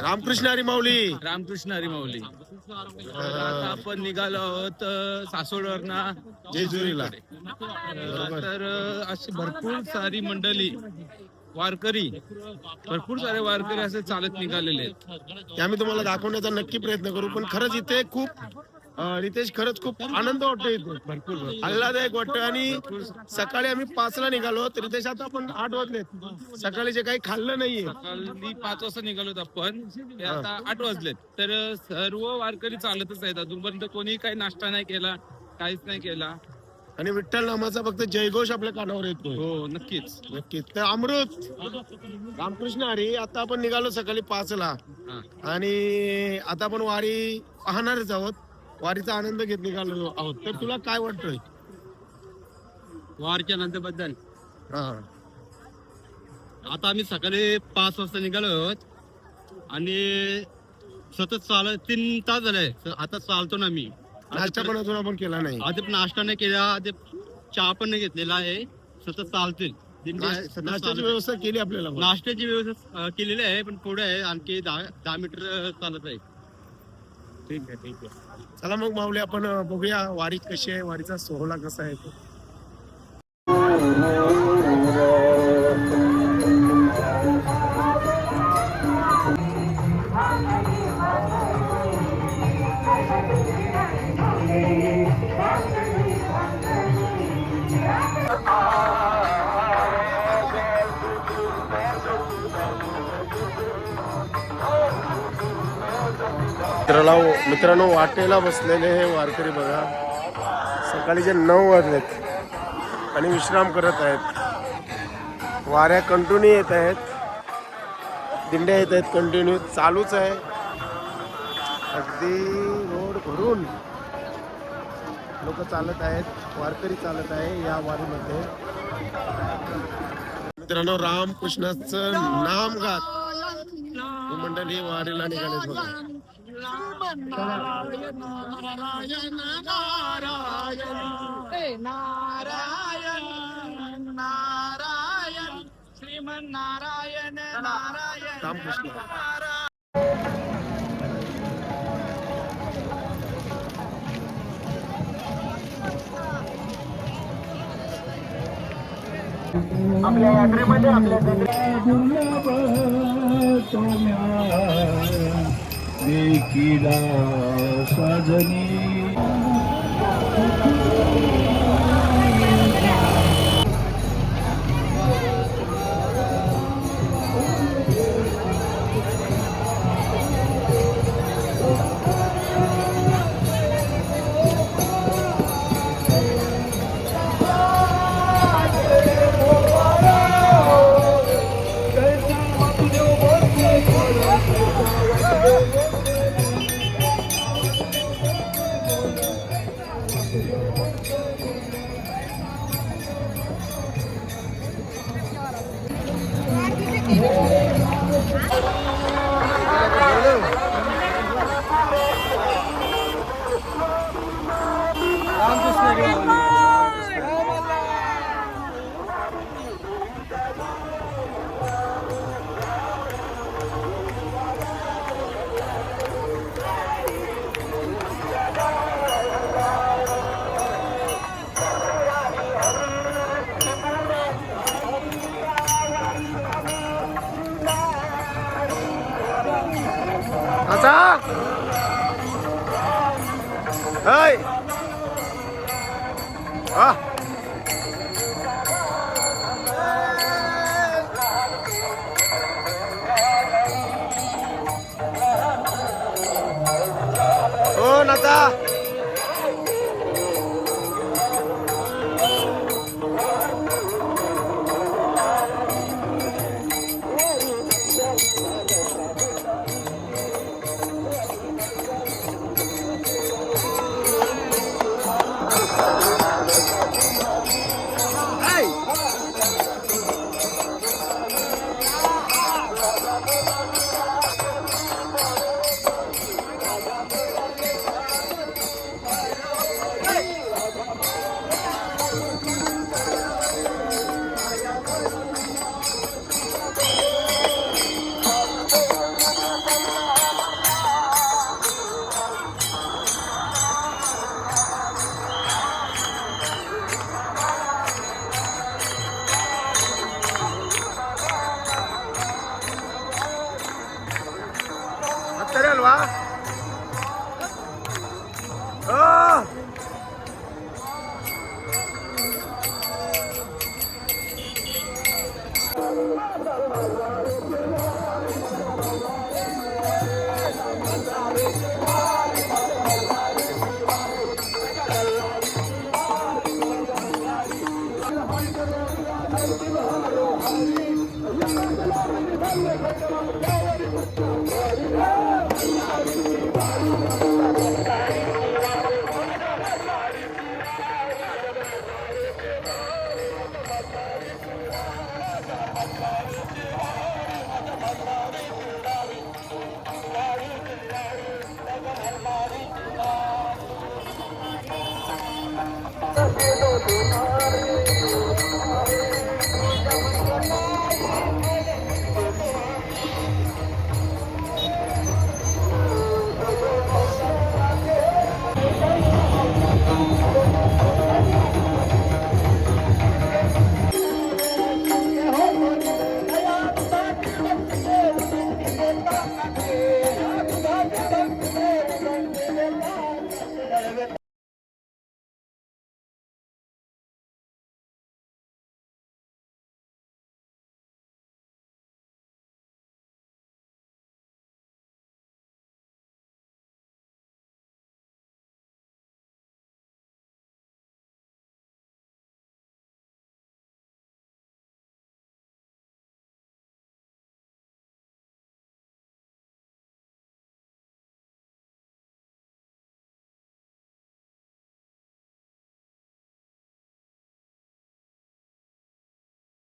रामकृष्ण हरी माऊली. रामकृष्ण हरी माऊली. आता आपण निघालो आहोत सासवडवरना जेजुरीला. तर अशी भरपूर सारी मंडळी वारकरी भरपूर सारे वारकरी असे चालत निघालेले आहेत. ते आम्ही तुम्हाला दाखवण्याचा नक्की प्रयत्न करू. पण खरंच इथे खूप रितेश खरंच खूप आनंद वाटतो इथे. भरपूर आल्हादायक वाटतं. आणि सकाळी आम्ही 5ला निघालो तर रितेश आता आपण 8 वाजलेत. सकाळी जे काही खाल्लं नाहीये. सकाळी 5 वाजता निघालोत आपण. ते आता 8 वाजलेत. तर सर्व वारकरी चालतच आहेत. अजूनपर्यंत कोणी काही नाश्ता नाही केला, काहीच नाही केला. आणि विठ्ठल नामाचा फक्त जयघोष आपल्या कानावर येतो. हो नक्कीच नक्कीच. तर अमृत रामकृष्ण हरी. आता आपण निघालो सकाळी 5ला आणि आता आपण वारी पाहणारच आहोत. वारीचा आनंद घेत निघालो आहोत. तर तुला काय वाटतंय वारच्या नंतरबद्दल? हा, आता आम्ही सकाळी 5 वाजता निघालो आहोत आणि सतत चालत 3 तास झाले. आता चालतो ना मी. नाश्ता पण अजून आपण केला नाही. आधी नाश्ता नाही केला, आधी चहा पण नाही घेतलेला आहे. सतत चालतील. नाश्त्याची व्यवस्था केली आपल्याला. नाश्त्याची व्यवस्था केलेली आहे, पण पुढे आहे आणखी 10 मीटर चालत आहे. ठीक आहे. चला मग माऊली आपण बघूया वारी कशी आहे, वारीचा सोहळा कसा आहे तो. मित्रांनो वाटेला बसलेले हे वारकरी बघा. सकाळीचे 9 वाजलेत आणि विश्राम करत आहेत. वाऱ्या कंटिन्यू येत आहेत, दिंड्या येत आहेत, कंटिन्यू चालूच आहे. अगदी रोड भरून लोक चालत आहेत, वारकरी चालत आहे या वारीमध्ये. मित्रांनो रामकृष्णाचं नाम गात ही मंडळी वारीला निघालेत बघा. नारायण नारायण नारायण नारायण नारायण श्रीमन नारायण नारायण रामकृष्ण. आपल्या यात्रेमध्ये देखीला साजनी हो नाता. शेतकरी हलवा ओ!